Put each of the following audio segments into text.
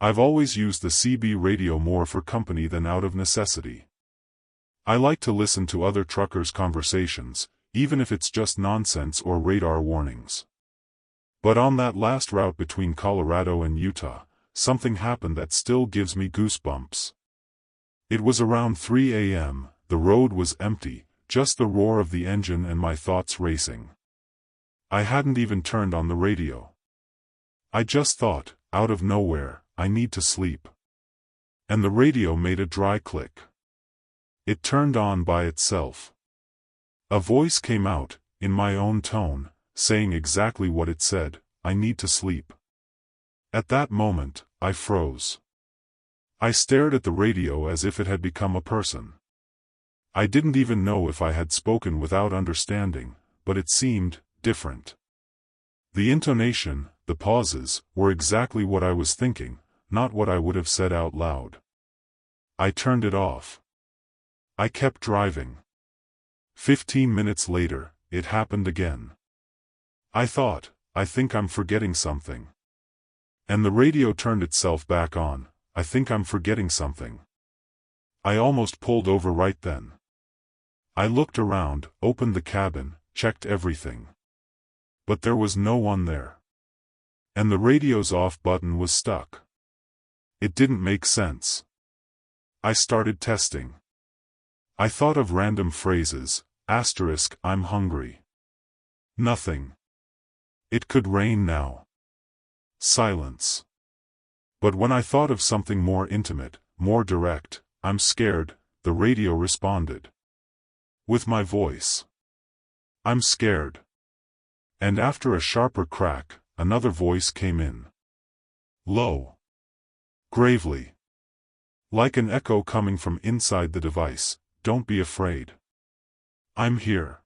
I've always used the CB radio more for company than out of necessity. I like to listen to other truckers' conversations, even if it's just nonsense or radar warnings. But on that last route between Colorado and Utah, something happened that still gives me goosebumps. It was around 3 a.m., the road was empty, just the roar of the engine and my thoughts racing. I hadn't even turned on the radio. I just thought, out of nowhere, I need to sleep. And the radio made a dry click. It turned on by itself. A voice came out, in my own tone, saying exactly what it said, I need to sleep. At that moment, I froze. I stared at the radio as if it had become a person. I didn't even know if I had spoken without understanding, but it seemed different. The intonation, the pauses, were exactly what I was thinking, not what I would have said out loud. I turned it off. I kept driving. 15 minutes later, it happened again. I thought, I think I'm forgetting something. And the radio turned itself back on, I think I'm forgetting something. I almost pulled over right then. I looked around, opened the cabin, checked everything. But there was no one there. And the radio's off button was stuck. It didn't make sense. I started testing. I thought of random phrases, asterisk, I'm hungry. Nothing. It could rain now. Silence. But when I thought of something more intimate, more direct, I'm scared, the radio responded. With my voice. I'm scared. And after a sharper crack, another voice came in. Low. Gravely. Like an echo coming from inside the device, don't be afraid. I'm here.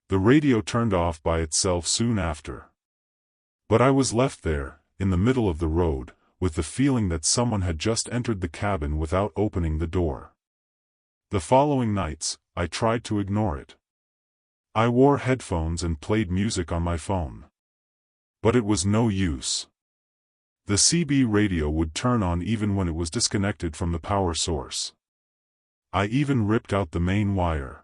The radio turned off by itself soon after. But I was left there, in the middle of the road, with the feeling that someone had just entered the cabin without opening the door. The following nights, I tried to ignore it. I wore headphones and played music on my phone. But it was no use. The CB radio would turn on even when it was disconnected from the power source. I even ripped out the main wire.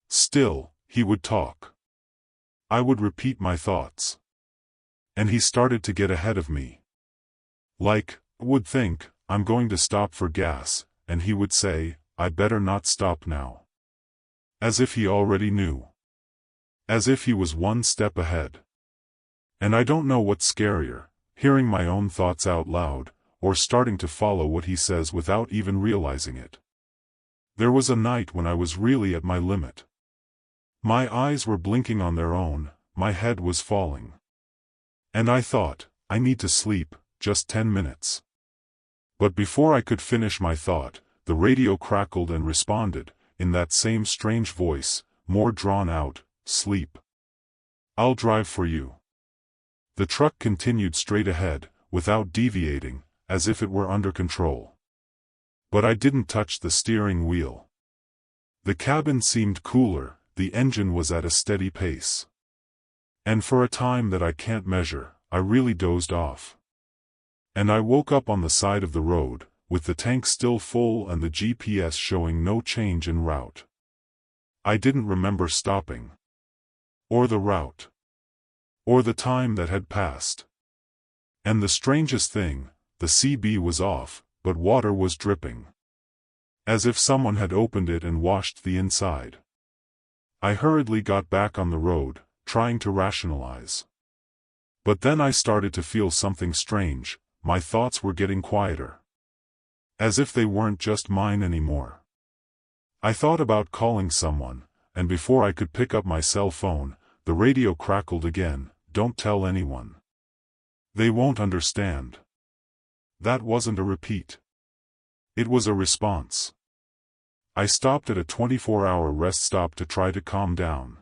Still, he would talk. I would repeat my thoughts. And he started to get ahead of me. Like, would think, I'm going to stop for gas, and he would say, I better not stop now. As if he already knew. As if he was one step ahead. And I don't know what's scarier, hearing my own thoughts out loud, or starting to follow what he says without even realizing it. There was a night when I was really at my limit. My eyes were blinking on their own, my head was falling. And I thought, I need to sleep, just 10 minutes. But before I could finish my thought, the radio crackled and responded, in that same strange voice, more drawn out, sleep. I'll drive for you. The truck continued straight ahead, without deviating, as if it were under control. But I didn't touch the steering wheel. The cabin seemed cooler, the engine was at a steady pace. And for a time that I can't measure, I really dozed off. And I woke up on the side of the road, with the tank still full and the GPS showing no change in route. I didn't remember stopping. Or the route. Or the time that had passed. And the strangest thing, the CB was off, but water was dripping. As if someone had opened it and washed the inside. I hurriedly got back on the road, trying to rationalize. But then I started to feel something strange, my thoughts were getting quieter. As if they weren't just mine anymore. I thought about calling someone, and before I could pick up my cell phone, the radio crackled again, don't tell anyone. They won't understand. That wasn't a repeat. It was a response. I stopped at a 24-hour rest stop to try to calm down.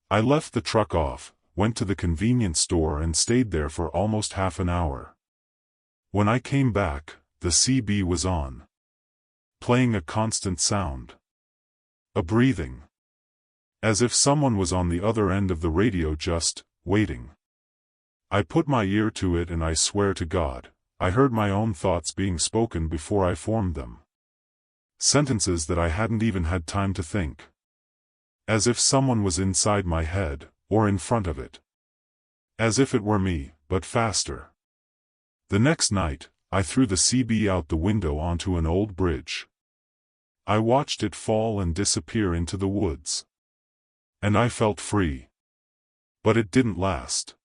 I left the truck off, went to the convenience store and stayed there for almost half an hour. When I came back, the CB was on. Playing a constant sound. A breathing. As if someone was on the other end of the radio just waiting. I put my ear to it and I swear to God, I heard my own thoughts being spoken before I formed them. Sentences that I hadn't even had time to think. As if someone was inside my head, or in front of it. As if it were me, but faster. The next night, I threw the CB out the window onto an old bridge. I watched it fall and disappear into the woods. And I felt free. But it didn't last.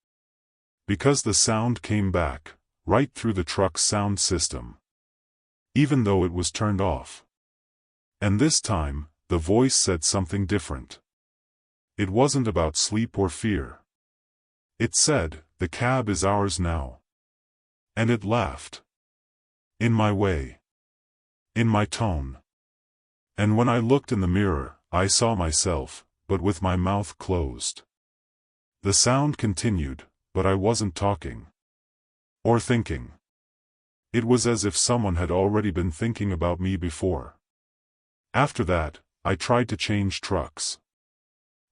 Because the sound came back, right through the truck's sound system. Even though it was turned off. And this time, the voice said something different. It wasn't about sleep or fear. It said, "The cab is ours now." And it laughed. In my way. In my tone. And when I looked in the mirror, I saw myself, but with my mouth closed. The sound continued, but I wasn't talking. Or thinking. It was as if someone had already been thinking about me before. After that, I tried to change trucks.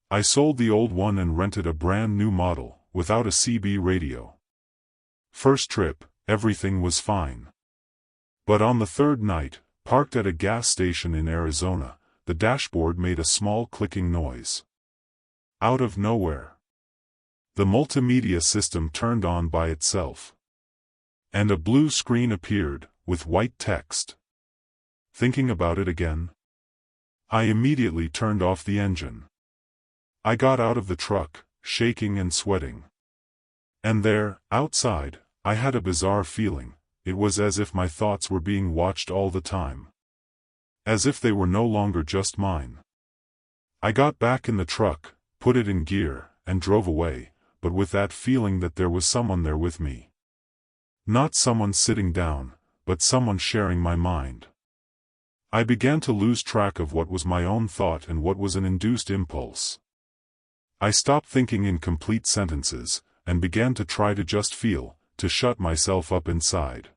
I sold the old one and rented a brand new model, without a CB radio. First trip, everything was fine. But on the third night, parked at a gas station in Arizona, the dashboard made a small clicking noise. Out of nowhere. The multimedia system turned on by itself. And a blue screen appeared, with white text. Thinking about it again? I immediately turned off the engine. I got out of the truck, shaking and sweating. And there, outside, I had a bizarre feeling. It was as if my thoughts were being watched all the time. As if they were no longer just mine. I got back in the truck, put it in gear, and drove away, but with that feeling that there was someone there with me. Not someone sitting down, but someone sharing my mind. I began to lose track of what was my own thought and what was an induced impulse. I stopped thinking in complete sentences, and began to try to just feel, to shut myself up inside.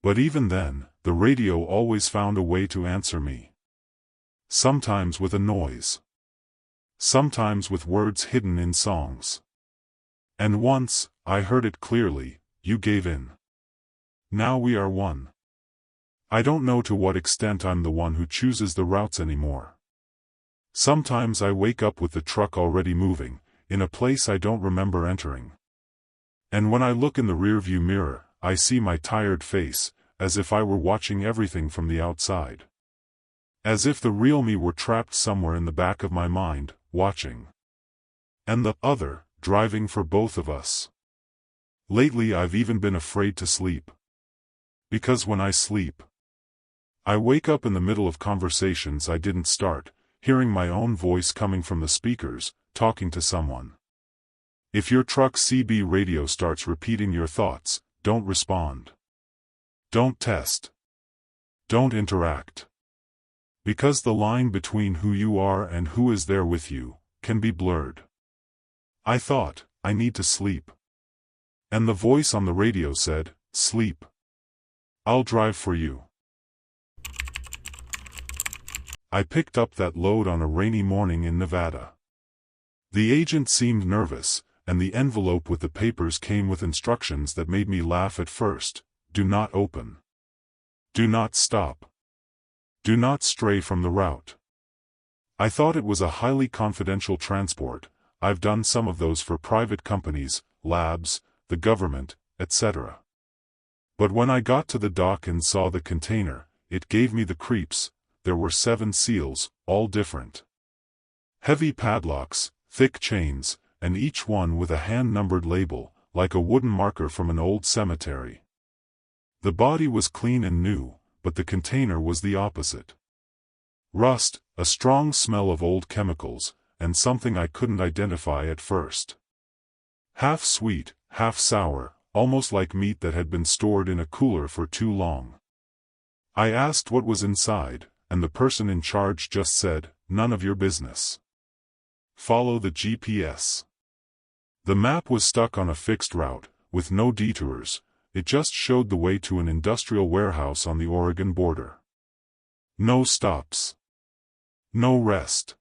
But even then, the radio always found a way to answer me. Sometimes with a noise. Sometimes with words hidden in songs. And once, I heard it clearly, "You gave in. Now we are one." I don't know to what extent I'm the one who chooses the routes anymore. Sometimes I wake up with the truck already moving, in a place I don't remember entering. And when I look in the rearview mirror, I see my tired face, as if I were watching everything from the outside. As if the real me were trapped somewhere in the back of my mind, watching. And the other, driving for both of us. Lately I've even been afraid to sleep. Because when I sleep, I wake up in the middle of conversations I didn't start, hearing my own voice coming from the speakers, talking to someone. If your truck's CB radio starts repeating your thoughts, don't respond. Don't test. Don't interact. Because the line between who you are and who is there with you, can be blurred. I thought, I need to sleep. And the voice on the radio said, "Sleep. I'll drive for you." I picked up that load on a rainy morning in Nevada. The agent seemed nervous, and the envelope with the papers came with instructions that made me laugh at first. Do not open. Do not stop. Do not stray from the route. I thought it was a highly confidential transport. I've done some of those for private companies, labs, the government, etc. But when I got to the dock and saw the container, it gave me the creeps. There were 7 seals, all different. Heavy padlocks, thick chains, and each one with a hand-numbered label, like a wooden marker from an old cemetery. The body was clean and new, but the container was the opposite. Rust, a strong smell of old chemicals, and something I couldn't identify at first. Half sweet, half sour, almost like meat that had been stored in a cooler for too long. I asked what was inside, and the person in charge just said, "None of your business. Follow the GPS." The map was stuck on a fixed route, with no detours. It just showed the way to an industrial warehouse on the Oregon border. No stops. No rest.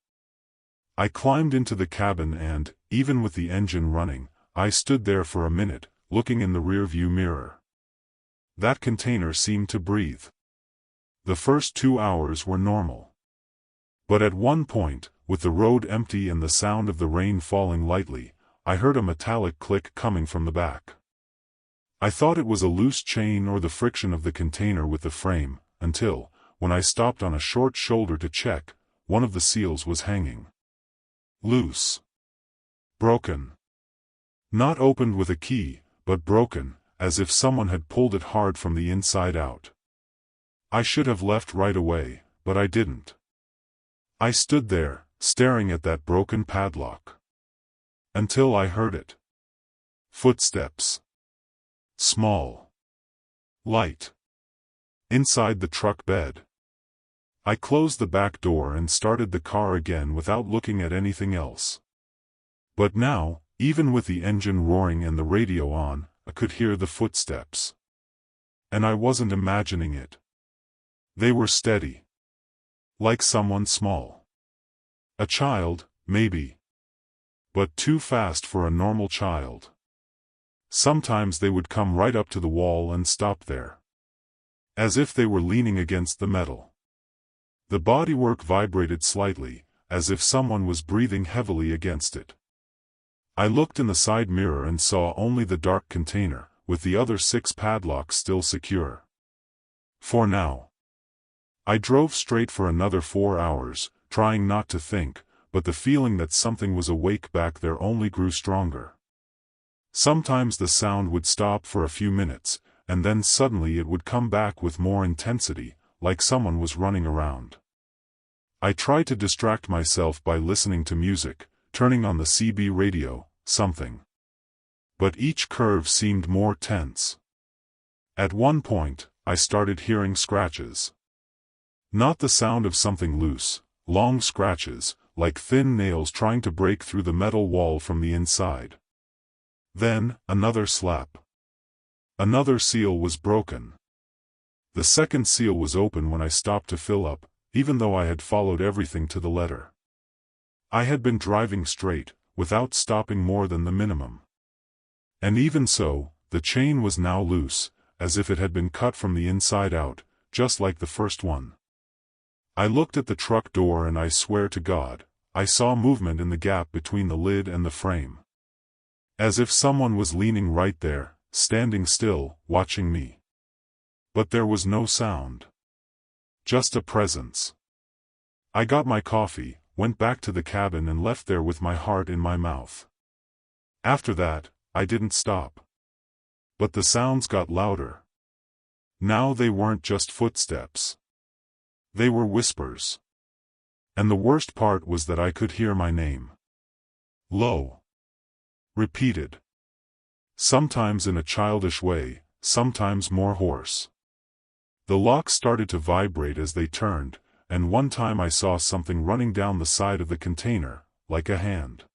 I climbed into the cabin and, even with the engine running, I stood there for a minute, looking in the rearview mirror. that container seemed to breathe. The first 2 hours were normal. But at one point, with the road empty and the sound of the rain falling lightly, I heard a metallic click coming from the back. I thought it was a loose chain or the friction of the container with the frame, until, when I stopped on a short shoulder to check, one of the seals was hanging. Loose. Broken. Not opened with a key, but broken, as if someone had pulled it hard from the inside out. I should have left right away, but I didn't. I stood there, staring at that broken padlock. Until I heard it. Footsteps. Small. Light. Inside the truck bed. I closed the back door and started the car again without looking at anything else. But now, even with the engine roaring and the radio on, I could hear the footsteps. And I wasn't imagining it. They were steady. Like someone small. A child, maybe. But too fast for a normal child. Sometimes they would come right up to the wall and stop there. As if they were leaning against the metal. The bodywork vibrated slightly, as if someone was breathing heavily against it. I looked in the side mirror and saw only the dark container, with the other 6 padlocks still secure. For now. I drove straight for another 4 hours, trying not to think, but the feeling that something was awake back there only grew stronger. Sometimes the sound would stop for a few minutes, and then suddenly it would come back with more intensity, like someone was running around. I tried to distract myself by listening to music, turning on the CB radio, something. But each curve seemed more tense. At one point, I started hearing scratches. Not the sound of something loose, long scratches, like thin nails trying to break through the metal wall from the inside. Then, another slap. Another seal was broken. The second seal was open when I stopped to fill up, even though I had followed everything to the letter. I had been driving straight, without stopping more than the minimum. And even so, the chain was now loose, as if it had been cut from the inside out, just like the first one. I looked at the truck door and I swear to God, I saw movement in the gap between the lid and the frame. As if someone was leaning right there, standing still, watching me. But there was no sound. Just a presence. I got my coffee, went back to the cabin and left there with my heart in my mouth. After that, I didn't stop. But the sounds got louder. Now they weren't just footsteps. They were whispers. And the worst part was that I could hear my name. Low. Repeated. Sometimes in a childish way, sometimes more hoarse. The locks started to vibrate as they turned, and one time I saw something running down the side of the container, like a hand.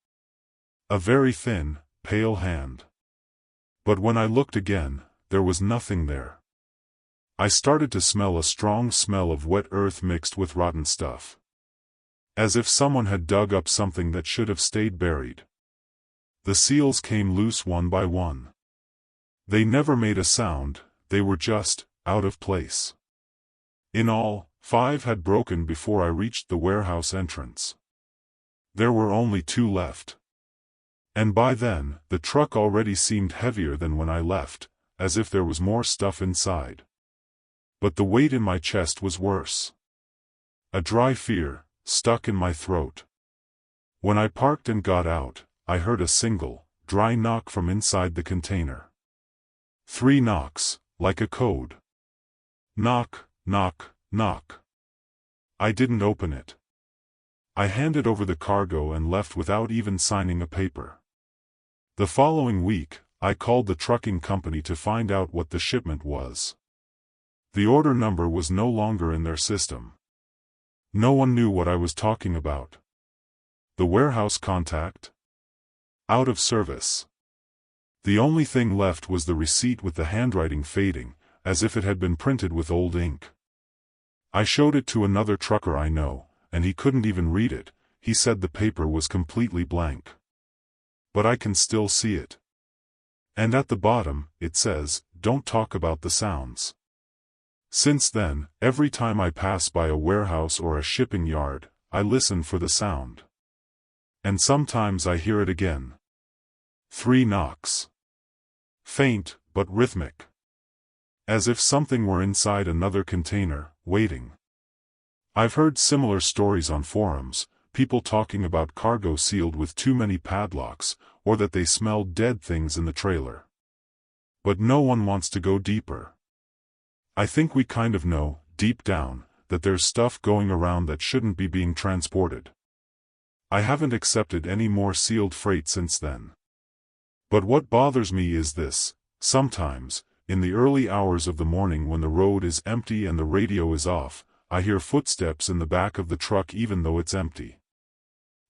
A very thin, pale hand. But when I looked again, there was nothing there. I started to smell a strong smell of wet earth mixed with rotten stuff. As if someone had dug up something that should have stayed buried. The seals came loose one by one. They never made a sound, they were just out of place. In all, 5 had broken before I reached the warehouse entrance. There were only 2 left. And by then, the truck already seemed heavier than when I left, as if there was more stuff inside. But the weight in my chest was worse. A dry fear, stuck in my throat. When I parked and got out, I heard a single, dry knock from inside the container. 3 knocks, like a code. Knock, knock, knock. I didn't open it. I handed over the cargo and left without even signing a paper. The following week, I called the trucking company to find out what the shipment was. The order number was no longer in their system. No one knew what I was talking about. The warehouse contact? Out of service. The only thing left was the receipt with the handwriting fading, as if it had been printed with old ink. I showed it to another trucker I know, and he couldn't even read it. He said the paper was completely blank. But I can still see it. And at the bottom, it says, don't talk about the sounds. Since then, every time I pass by a warehouse or a shipping yard, I listen for the sound. And sometimes I hear it again. 3 knocks. Faint, but rhythmic. As if something were inside another container, waiting. I've heard similar stories on forums, people talking about cargo sealed with too many padlocks, or that they smelled dead things in the trailer. But no one wants to go deeper. I think we kind of know, deep down, that there's stuff going around that shouldn't be being transported. I haven't accepted any more sealed freight since then. But what bothers me is this: sometimes, in the early hours of the morning when the road is empty and the radio is off, I hear footsteps in the back of the truck even though it's empty.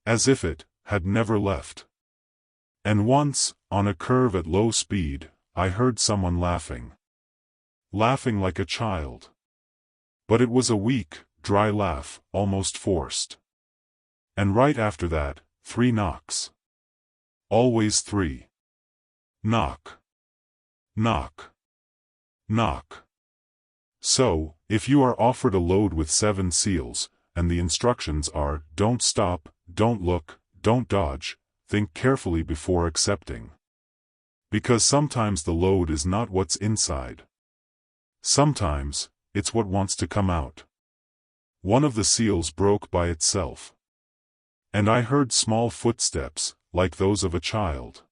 As if it had never left. And once, on a curve at low speed, I heard someone laughing. Laughing like a child. But it was a weak, dry laugh, almost forced. And right after that, 3 knocks. Always 3. Knock. Knock. Knock. So, if you are offered a load with 7 seals, and the instructions are, don't stop, don't look, don't dodge, think carefully before accepting. Because sometimes the load is not what's inside. Sometimes, it's what wants to come out. One of the seals broke by itself. And I heard small footsteps, like those of a child.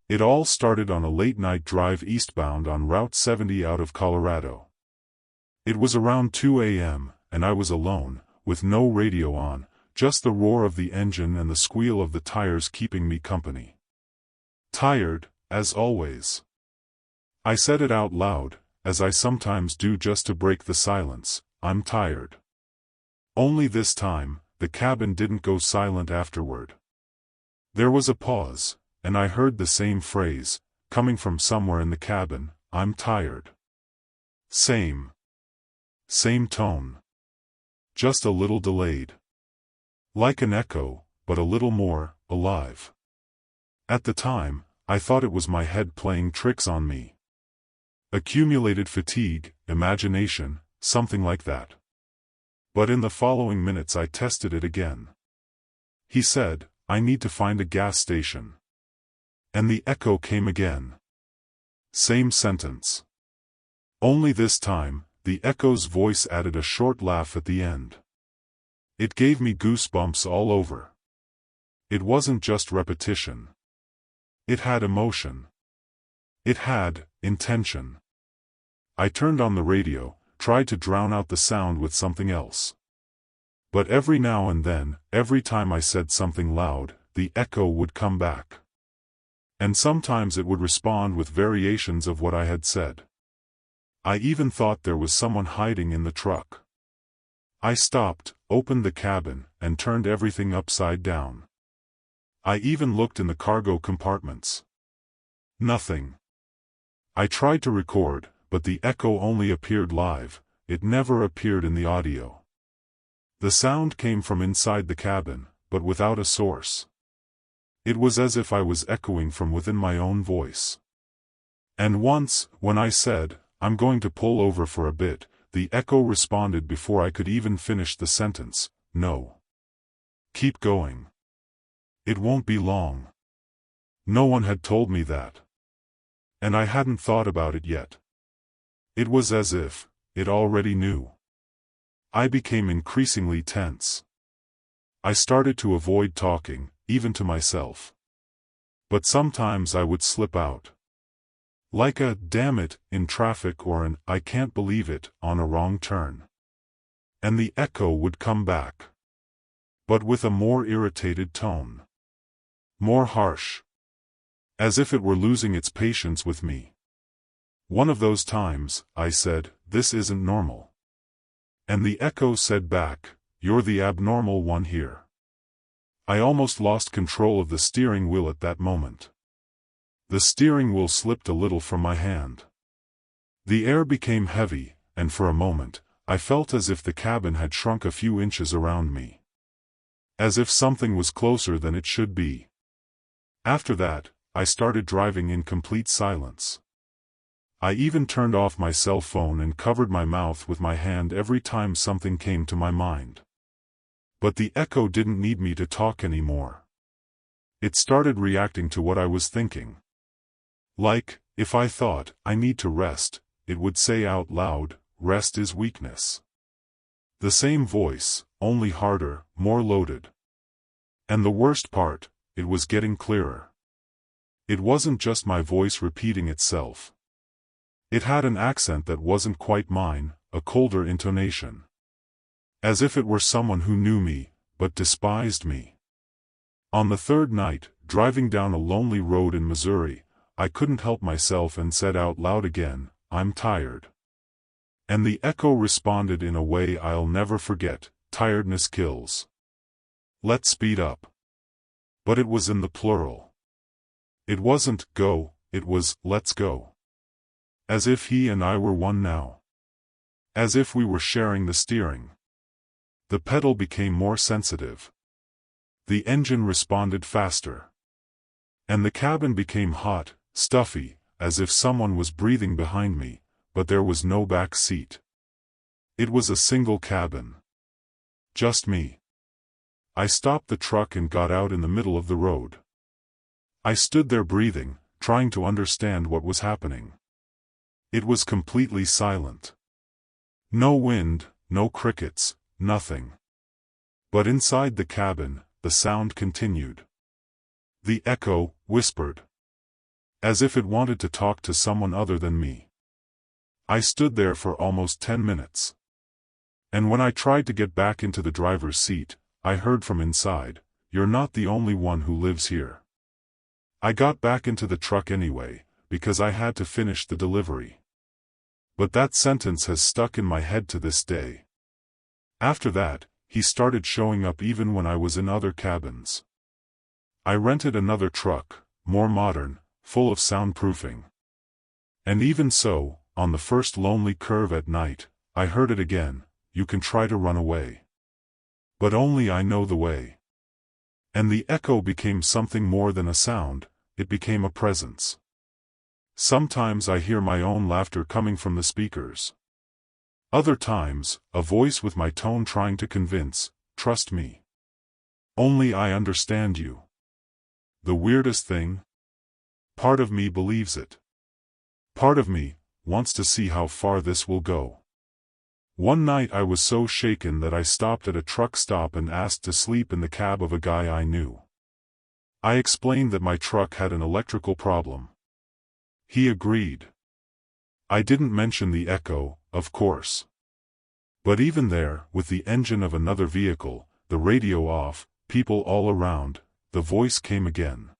It all started on a late-night drive eastbound on Route 70 out of Colorado. It was around 2 a.m., and I was alone, with no radio on, just the roar of the engine and the squeal of the tires keeping me company. Tired, as always. I said it out loud, as I sometimes do just to break the silence, I'm tired. Only this time, the cabin didn't go silent afterward. There was a pause, and I heard the same phrase, coming from somewhere in the cabin, I'm tired. Same tone. Just a little delayed. Like an echo, but a little more alive. At the time, I thought it was my head playing tricks on me. Accumulated fatigue, imagination, something like that. But in the following minutes I tested it again. He said, I need to find a gas station. And the echo came again. Same sentence. Only this time, the echo's voice added a short laugh at the end. It gave me goosebumps all over. It wasn't just repetition. It had emotion. It had intention. I turned on the radio, tried to drown out the sound with something else. But every now and then, every time I said something loud, the echo would come back. And sometimes it would respond with variations of what I had said. I even thought there was someone hiding in the truck. I stopped, opened the cabin, and turned everything upside down. I even looked in the cargo compartments. Nothing. I tried to record, but the echo only appeared live, it never appeared in the audio. The sound came from inside the cabin, but without a source. It was as if I was echoing from within my own voice. And once, when I said, I'm going to pull over for a bit, the echo responded before I could even finish the sentence, no. Keep going. It won't be long. No one had told me that. And I hadn't thought about it yet. It was as if it already knew. I became increasingly tense. I started to avoid talking, even to myself. But sometimes I would slip out. Like a damn it in traffic or an I can't believe it on a wrong turn. And the echo would come back. But with a more irritated tone. More harsh. As if it were losing its patience with me. One of those times, I said, this isn't normal. And the echo said back, you're the abnormal one here. I almost lost control of the steering wheel at that moment. The steering wheel slipped a little from my hand. The air became heavy, and for a moment, I felt as if the cabin had shrunk a few inches around me. As if something was closer than it should be. After that, I started driving in complete silence. I even turned off my cell phone and covered my mouth with my hand every time something came to my mind. But the echo didn't need me to talk anymore. It started reacting to what I was thinking. Like, if I thought, I need to rest, it would say out loud, rest is weakness. The same voice, only harder, more loaded. And the worst part, it was getting clearer. It wasn't just my voice repeating itself. It had an accent that wasn't quite mine, a colder intonation. As if it were someone who knew me, but despised me. On the third night, driving down a lonely road in Missouri, I couldn't help myself and said out loud again, I'm tired. And the echo responded in a way I'll never forget, tiredness kills. Let's speed up. But it was in the plural. It wasn't, go, it was, let's go. As if he and I were one now. As if we were sharing the steering. The pedal became more sensitive. The engine responded faster. And the cabin became hot, stuffy, as if someone was breathing behind me, but there was no back seat. It was a single cabin. Just me. I stopped the truck and got out in the middle of the road. I stood there breathing, trying to understand what was happening. It was completely silent. No wind, no crickets, nothing. But inside the cabin, the sound continued. The echo whispered. As if it wanted to talk to someone other than me. I stood there for almost 10 minutes. And when I tried to get back into the driver's seat, I heard from inside, "You're not the only one who lives here." I got back into the truck anyway, because I had to finish the delivery. But that sentence has stuck in my head to this day. After that, he started showing up even when I was in other cabins. I rented another truck, more modern, full of soundproofing. And even so, on the first lonely curve at night, I heard it again, "You can try to run away. But only I know the way." And the echo became something more than a sound, it became a presence. Sometimes I hear my own laughter coming from the speakers. Other times, a voice with my tone trying to convince, "Trust me. Only I understand you." The weirdest thing? Part of me believes it. Part of me wants to see how far this will go. One night I was so shaken that I stopped at a truck stop and asked to sleep in the cab of a guy I knew. I explained that my truck had an electrical problem. He agreed. I didn't mention the echo, of course. But even there, with the engine of another vehicle, the radio off, people all around, the voice came again.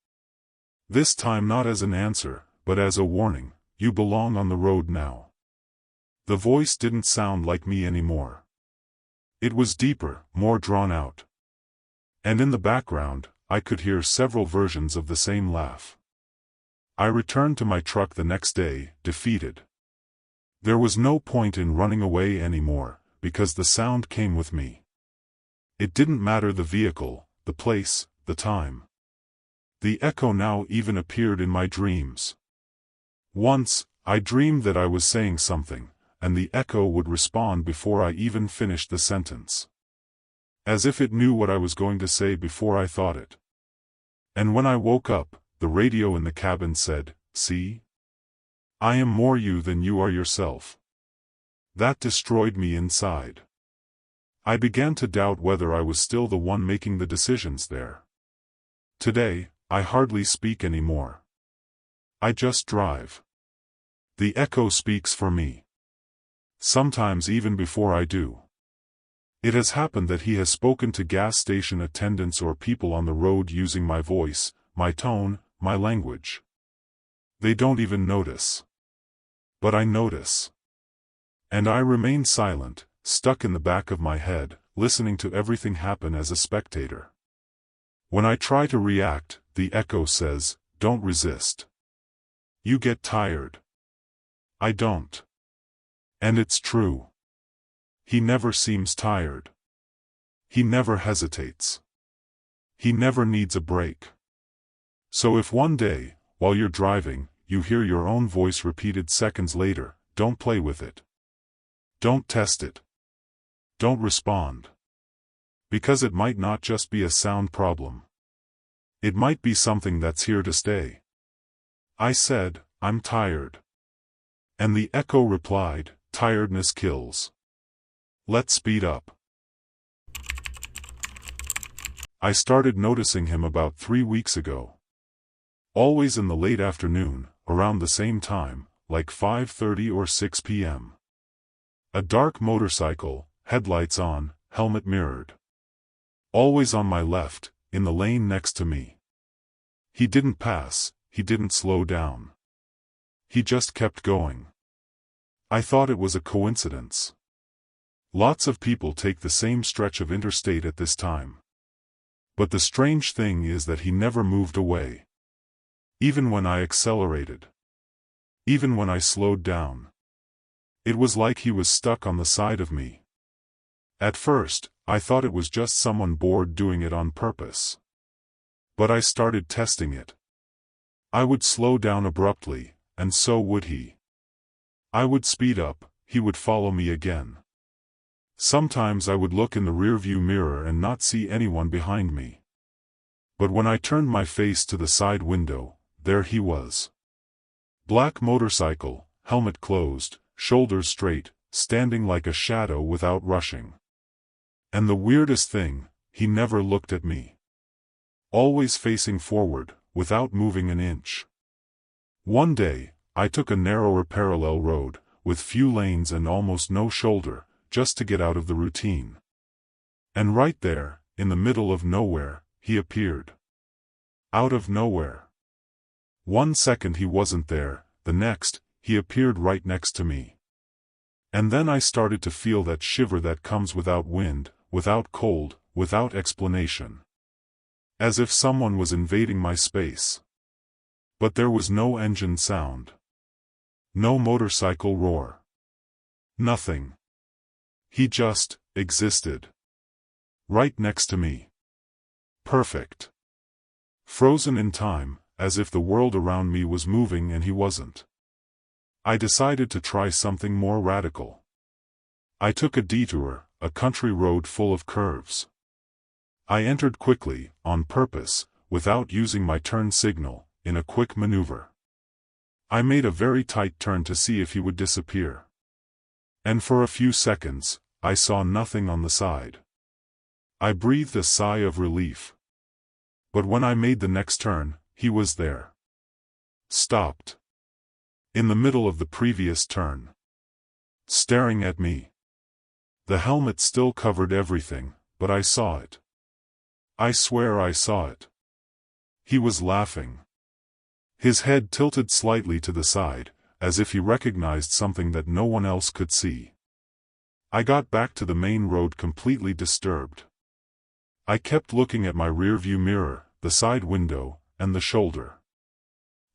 This time not as an answer, but as a warning, "You belong on the road now." The voice didn't sound like me anymore. It was deeper, more drawn out. And in the background, I could hear several versions of the same laugh. I returned to my truck the next day, defeated. There was no point in running away anymore, because the sound came with me. It didn't matter the vehicle, the place, the time. The echo now even appeared in my dreams. Once, I dreamed that I was saying something, and the echo would respond before I even finished the sentence. As if it knew what I was going to say before I thought it. And when I woke up, the radio in the cabin said, "See? I am more you than you are yourself." That destroyed me inside. I began to doubt whether I was still the one making the decisions there. Today, I hardly speak anymore. I just drive. The echo speaks for me. Sometimes even before I do. It has happened that he has spoken to gas station attendants or people on the road using my voice, my tone, my language. They don't even notice. But I notice. And I remain silent, stuck in the back of my head, listening to everything happen as a spectator. When I try to react, the echo says, "Don't resist. You get tired." I don't. And it's true. He never seems tired. He never hesitates. He never needs a break. So if one day, while you're driving, you hear your own voice repeated seconds later, don't play with it. Don't test it. Don't respond. Because it might not just be a sound problem. It might be something that's here to stay. I said, I'm tired. And the echo replied, tiredness kills. Let's speed up. I started noticing him about 3 weeks ago. Always in the late afternoon, around the same time, like 5:30 or 6 p.m. A dark motorcycle, headlights on, helmet mirrored. Always on my left, in the lane next to me. He didn't pass, he didn't slow down. He just kept going. I thought it was a coincidence. Lots of people take the same stretch of interstate at this time. But the strange thing is that he never moved away. Even when I accelerated. Even when I slowed down. It was like he was stuck on the side of me. At first, I thought it was just someone bored doing it on purpose. But I started testing it. I would slow down abruptly, and so would he. I would speed up, he would follow me again. Sometimes I would look in the rearview mirror and not see anyone behind me. But when I turned my face to the side window, there he was. Black motorcycle, helmet closed, shoulders straight, standing like a shadow without rushing. And the weirdest thing, he never looked at me. Always facing forward, without moving an inch. One day, I took a narrower parallel road, with few lanes and almost no shoulder, just to get out of the routine. And right there, in the middle of nowhere, he appeared. Out of nowhere. 1 second he wasn't there, the next, he appeared right next to me. And then I started to feel that shiver that comes without wind, without cold, without explanation. As if someone was invading my space. But there was no engine sound. No motorcycle roar. Nothing. He just existed. Right next to me. Perfect. Frozen in time, as if the world around me was moving and he wasn't. I decided to try something more radical. I took a detour, a country road full of curves. I entered quickly, on purpose, without using my turn signal, in a quick maneuver. I made a very tight turn to see if he would disappear. And for a few seconds, I saw nothing on the side. I breathed a sigh of relief. But when I made the next turn, he was there. Stopped. In the middle of the previous turn. Staring at me. The helmet still covered everything, but I saw it. I swear I saw it. He was laughing. His head tilted slightly to the side, as if he recognized something that no one else could see. I got back to the main road completely disturbed. I kept looking at my rearview mirror, the side window, and the shoulder.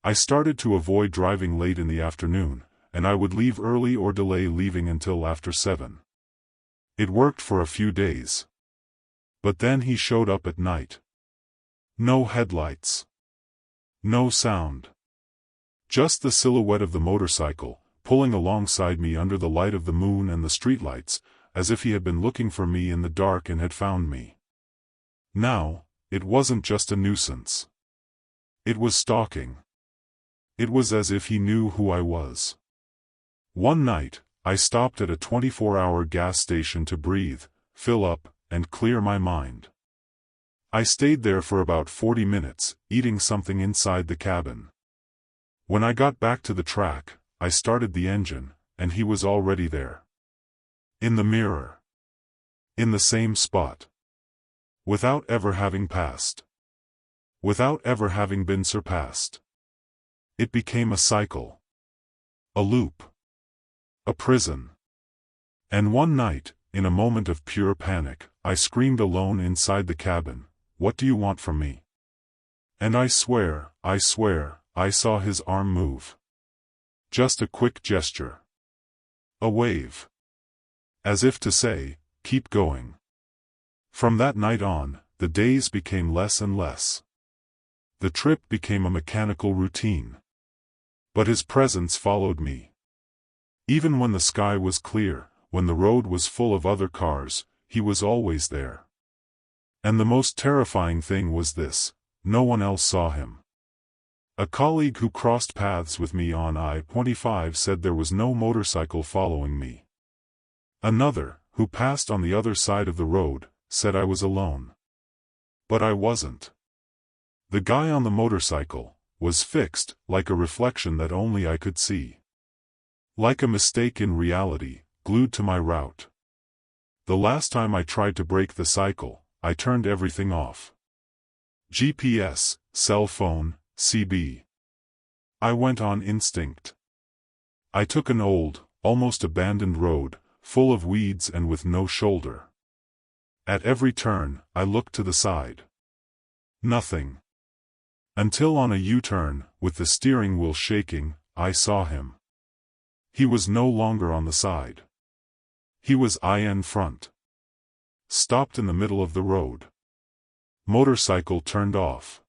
I started to avoid driving late in the afternoon, and I would leave early or delay leaving until after 7. It worked for a few days. But then he showed up at night. No headlights. No sound. Just the silhouette of the motorcycle, pulling alongside me under the light of the moon and the streetlights, as if he had been looking for me in the dark and had found me. Now, it wasn't just a nuisance. It was stalking. It was as if he knew who I was. One night, I stopped at a 24-hour gas station to breathe, fill up, and clear my mind. I stayed there for about 40 minutes, eating something inside the cabin. When I got back to the track, I started the engine, and he was already there. In the mirror. In the same spot. Without ever having passed. Without ever having been surpassed. It became a cycle. A loop. A prison. And one night, in a moment of pure panic, I screamed alone inside the cabin, "What do you want from me?" And I swear, I saw his arm move. Just a quick gesture. A wave. As if to say, keep going. From that night on, the days became less and less. The trip became a mechanical routine. But his presence followed me. Even when the sky was clear, when the road was full of other cars, he was always there. And the most terrifying thing was this: no one else saw him. A colleague who crossed paths with me on I-25 said there was no motorcycle following me. Another, who passed on the other side of the road, said I was alone. But I wasn't. The guy on the motorcycle was fixed, like a reflection that only I could see. Like a mistake in reality, glued to my route. The last time I tried to break the cycle, I turned everything off. GPS, cell phone, CB. I went on instinct. I took an old, almost abandoned road, full of weeds and with no shoulder. At every turn, I looked to the side. Nothing. Until on a U-turn, with the steering wheel shaking, I saw him. He was no longer on the side. He was in front. Stopped in the middle of the road. Motorcycle turned off.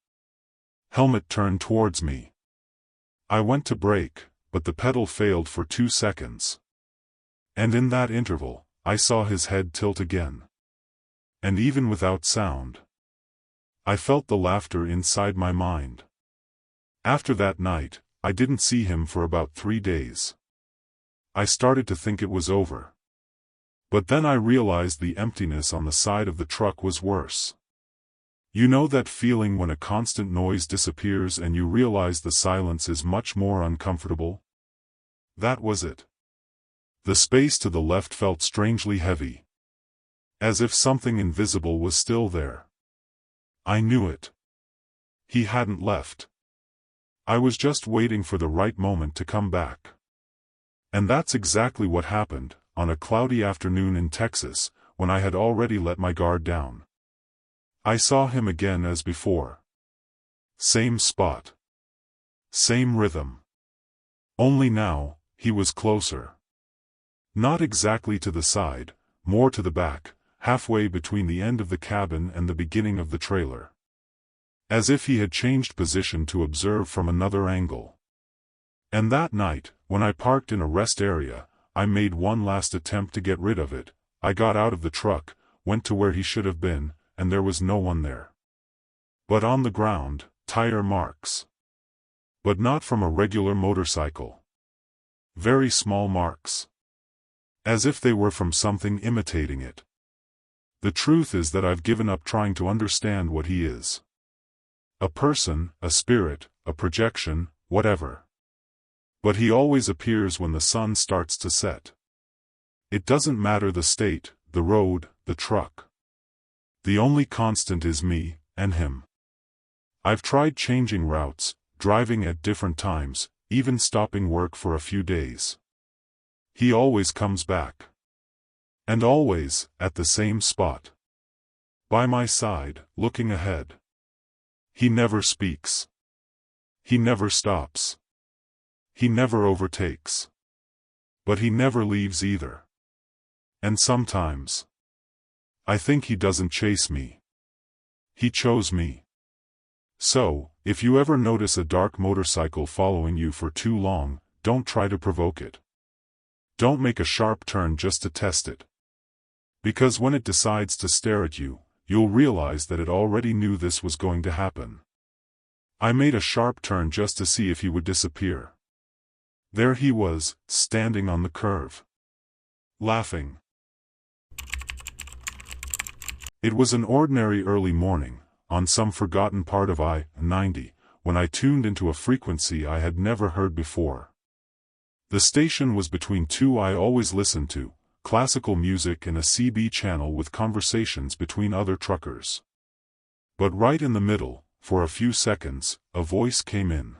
Helmet turned towards me. I went to brake, but the pedal failed for 2 seconds. And in that interval, I saw his head tilt again. And even without sound, I felt the laughter inside my mind. After that night, I didn't see him for about 3 days. I started to think it was over. But then I realized the emptiness on the side of the truck was worse. You know that feeling when a constant noise disappears and you realize the silence is much more uncomfortable? That was it. The space to the left felt strangely heavy. As if something invisible was still there. I knew it. He hadn't left. I was just waiting for the right moment to come back. And that's exactly what happened, on a cloudy afternoon in Texas, when I had already let my guard down. I saw him again as before. Same spot. Same rhythm. Only now, he was closer. Not exactly to the side, more to the back, halfway between the end of the cabin and the beginning of the trailer. As if he had changed position to observe from another angle. And that night, when I parked in a rest area, I made one last attempt to get rid of it. I got out of the truck, went to where he should have been, and there was no one there. But on the ground, tire marks. But not from a regular motorcycle. Very small marks. As if they were from something imitating it. The truth is that I've given up trying to understand what he is. A person, a spirit, a projection, whatever. But he always appears when the sun starts to set. It doesn't matter the state, the road, the truck. The only constant is me, and him. I've tried changing routes, driving at different times, even stopping work for a few days. He always comes back. And always, at the same spot. By my side, looking ahead. He never speaks. He never stops. He never overtakes. But he never leaves either. And sometimes, I think he doesn't chase me. He chose me. So, if you ever notice a dark motorcycle following you for too long, don't try to provoke it. Don't make a sharp turn just to test it. Because when it decides to stare at you, you'll realize that it already knew this was going to happen. I made a sharp turn just to see if he would disappear. There he was, standing on the curve. Laughing. It was an ordinary early morning, on some forgotten part of I-90, when I tuned into a frequency I had never heard before. The station was between two I always listened to, classical music and a CB channel with conversations between other truckers. But right in the middle, for a few seconds, a voice came in.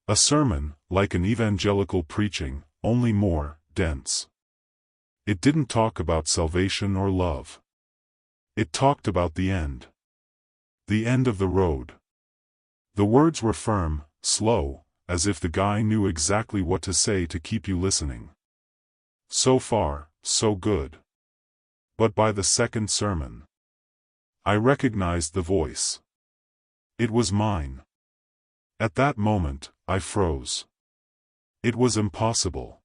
A sermon, like an evangelical preaching, only more dense. It didn't talk about salvation or love. It talked about the end. The end of the road. The words were firm, slow, as if the guy knew exactly what to say to keep you listening. So far, so good. But by the second sermon, I recognized the voice. It was mine. At that moment, I froze. It was impossible.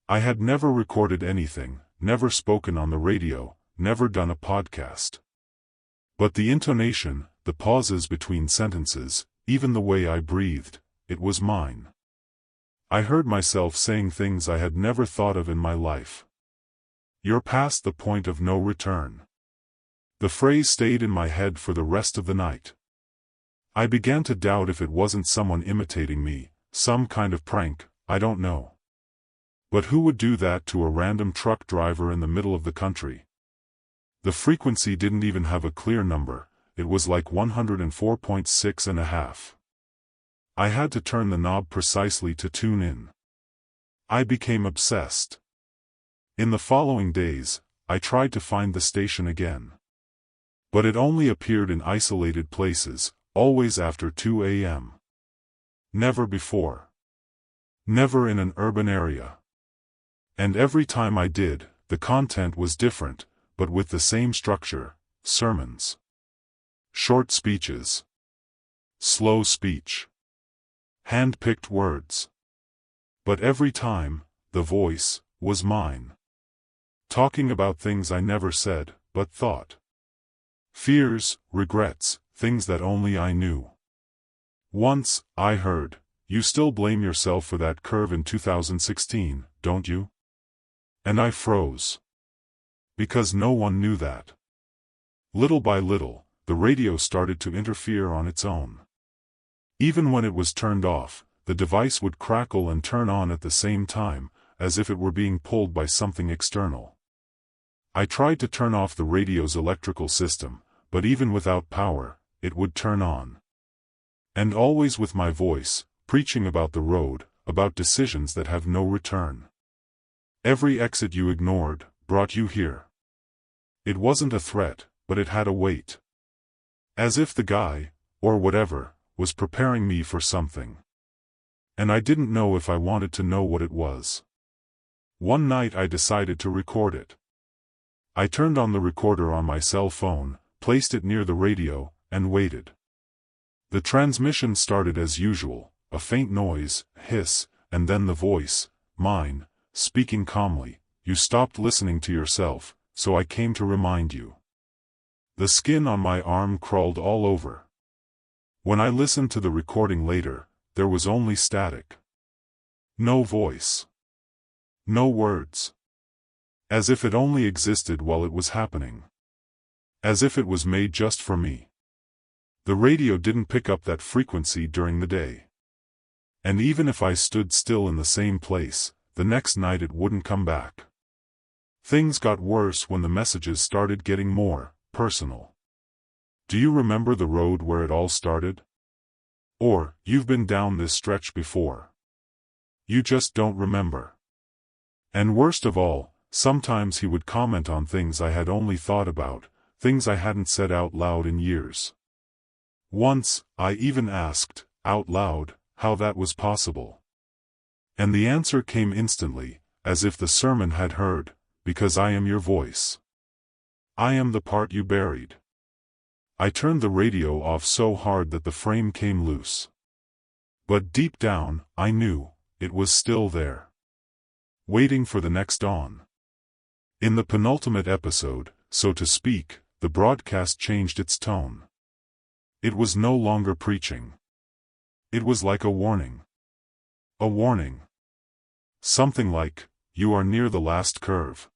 I had never recorded anything, never spoken on the radio, never done a podcast. But the intonation, the pauses between sentences, even the way I breathed, it was mine. I heard myself saying things I had never thought of in my life. "You're past the point of no return." The phrase stayed in my head for the rest of the night. I began to doubt if it wasn't someone imitating me, some kind of prank, I don't know. But who would do that to a random truck driver in the middle of the country? The frequency didn't even have a clear number, it was like 104.6 and a half. I had to turn the knob precisely to tune in. I became obsessed. In the following days, I tried to find the station again. But it only appeared in isolated places, always after 2 a.m. Never before. Never in an urban area. And every time I did, the content was different, but with the same structure: sermons. Short speeches. Slow speech. Hand-picked words. But every time, the voice was mine. Talking about things I never said, but thought. Fears, regrets, things that only I knew. Once, I heard, "You still blame yourself for that curve in 2016, don't you?" And I froze. Because no one knew that. Little by little, the radio started to interfere on its own. Even when it was turned off, the device would crackle and turn on at the same time, as if it were being pulled by something external. I tried to turn off the radio's electrical system, but even without power, it would turn on. And always with my voice, preaching about the road, about decisions that have no return. Every exit you ignored, brought you here. It wasn't a threat, but it had a weight. As if the guy, or whatever, was preparing me for something. And I didn't know if I wanted to know what it was. One night I decided to record it. I turned on the recorder on my cell phone, placed it near the radio, and waited. The transmission started as usual, a faint noise, hiss, and then the voice, mine, speaking calmly. "You stopped listening to yourself, so I came to remind you." The skin on my arm crawled all over. When I listened to the recording later, there was only static. No voice. No words. As if it only existed while it was happening. As if it was made just for me. The radio didn't pick up that frequency during the day. And even if I stood still in the same place, the next night it wouldn't come back. Things got worse when the messages started getting more personal. "Do you remember the road where it all started?" Or, "You've been down this stretch before. You just don't remember." And worst of all, sometimes he would comment on things I had only thought about, things I hadn't said out loud in years. Once, I even asked, out loud, how that was possible. And the answer came instantly, as if the sermon had heard, "Because I am your voice. I am the part you buried." I turned the radio off so hard that the frame came loose. But deep down, I knew, it was still there. Waiting for the next dawn. In the penultimate episode, so to speak, the broadcast changed its tone. It was no longer preaching. It was like a warning. A warning. Something like, "You are near the last curve.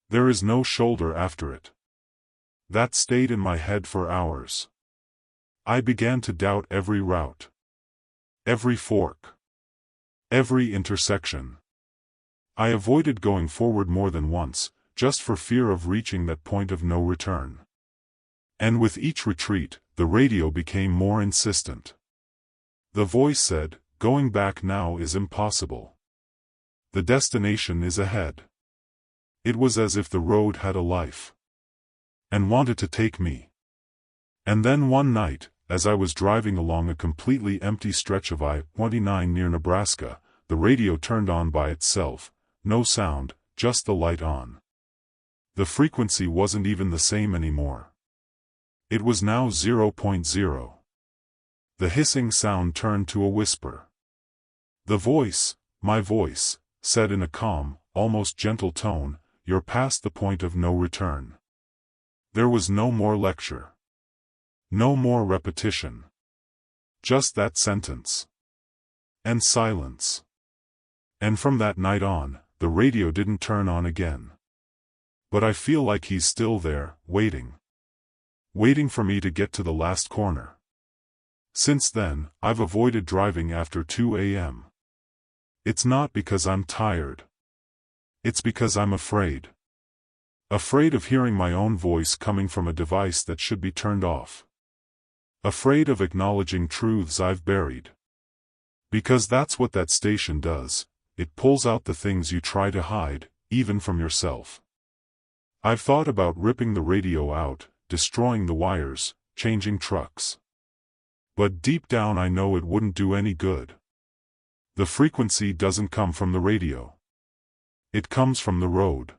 There is no shoulder after it." That stayed in my head for hours. I began to doubt every route. Every fork. Every intersection. I avoided going forward more than once, just for fear of reaching that point of no return. And with each retreat, the radio became more insistent. The voice said, "Going back now is impossible. The destination is ahead." It was as if the road had a life. And wanted to take me. And then one night, as I was driving along a completely empty stretch of I-29 near Nebraska, the radio turned on by itself, no sound, just the light on. The frequency wasn't even the same anymore. It was now 0.0. The hissing sound turned to a whisper. The voice, my voice, said in a calm, almost gentle tone, "You're past the point of no return." There was no more lecture. No more repetition. Just that sentence. And silence. And from that night on, the radio didn't turn on again. But I feel like he's still there, waiting. Waiting for me to get to the last corner. Since then, I've avoided driving after 2 a.m. It's not because I'm tired. It's because I'm afraid. Afraid of hearing my own voice coming from a device that should be turned off. Afraid of acknowledging truths I've buried. Because that's what that station does, it pulls out the things you try to hide, even from yourself. I've thought about ripping the radio out, destroying the wires, changing trucks. But deep down I know it wouldn't do any good. The frequency doesn't come from the radio. It comes from the road.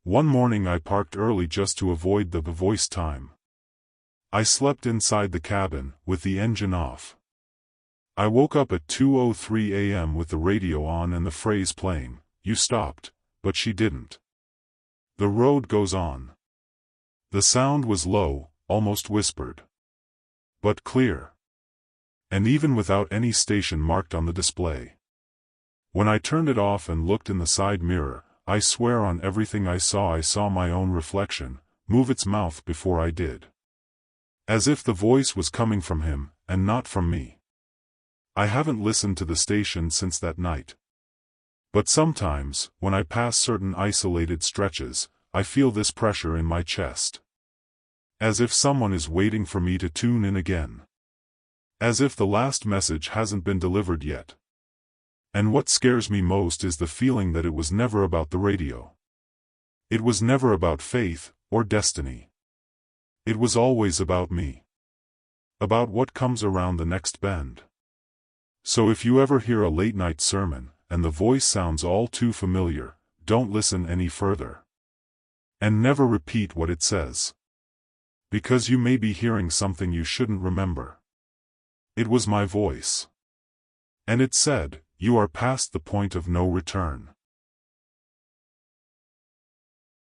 One morning I parked early just to avoid the voice time. I slept inside the cabin, with the engine off. I woke up at 2:03 a.m. with the radio on and the phrase playing, "You stopped, but she didn't. The road goes on." The sound was low, almost whispered. But clear. And even without any station marked on the display. When I turned it off and looked in the side mirror, I swear on everything I saw my own reflection, move its mouth before I did. As if the voice was coming from him, and not from me. I haven't listened to the station since that night. But sometimes, when I pass certain isolated stretches, I feel this pressure in my chest. As if someone is waiting for me to tune in again. As if the last message hasn't been delivered yet. And what scares me most is the feeling that it was never about the radio. It was never about faith, or destiny. It was always about me. About what comes around the next bend. So if you ever hear a late-night sermon, and the voice sounds all too familiar, don't listen any further. And never repeat what it says. Because you may be hearing something you shouldn't remember. It was my voice. And it said, "You are past the point of no return."